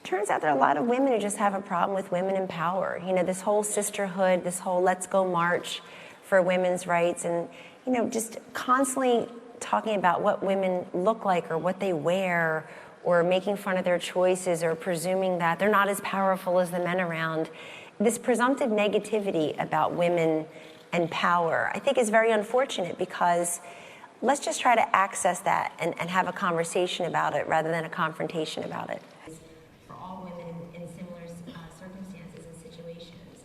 turns out there are a lot of women who just have a problem with women in power. You know, this whole sisterhood, this whole let's go march for women's rights, and, you know, just constantly talking about what women look like or what they wear, or making fun of their choices, or presuming that they're not as powerful as the men around. This presumptive negativity about women and power, I think, is very unfortunate, because let's just try to access that and have a conversation about it rather than a confrontation about it. For all women in similar circumstances and situations.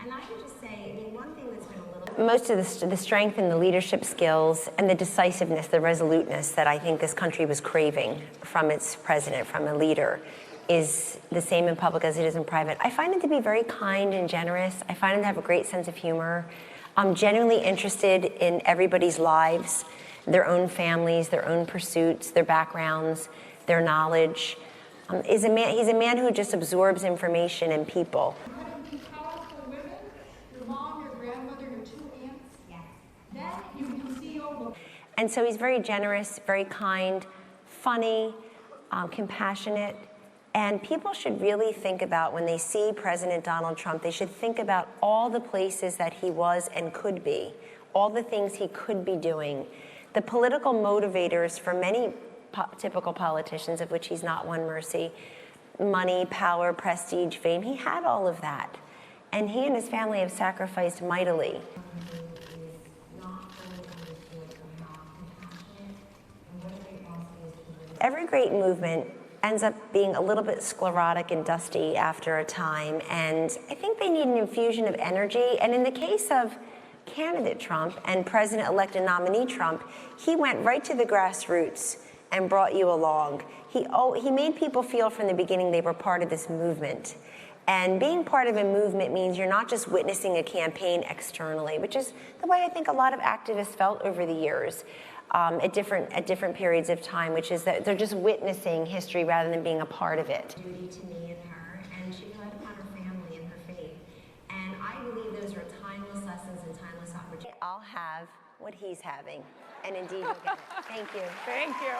And I can just say, I mean, one thing that's been a little... Most of the strength and the leadership skills and the decisiveness, the resoluteness that I think this country was craving from its president, from a leader, is the same in public as it is in private. I find him to be very kind and generous. I find him to have a great sense of humor. I'm genuinely interested in everybody's lives, their own families, their own pursuits, their backgrounds, their knowledge. He's a man who just absorbs information and people. Powerful women, your mom, your grandmother, your two aunts. Yeah. Then you can see over. And so he's very generous, very kind, funny, compassionate. And people should really think about, when they see President Donald Trump, they should think about all the places that he was and could be, all the things he could be doing. The political motivators for many typical politicians, of which he's not one mercy, money, power, prestige, fame, he had all of that. And he and his family have sacrificed mightily. Every great movement ends up being a little bit sclerotic and dusty after a time, and I think they need an infusion of energy. And in the case of candidate Trump and President-elect and nominee Trump, he went right to the grassroots and brought you along. He made people feel from the beginning they were part of this movement. And being part of a movement means you're not just witnessing a campaign externally, which is the way I think a lot of activists felt over the years, at different periods of time, which is that they're just witnessing history rather than being a part of it. Duty to me and her, and she relied upon her family and her faith. And I believe those are timeless lessons and timeless opportunities. I'll have what he's having, and indeed he'll get it. Thank you. Thank you.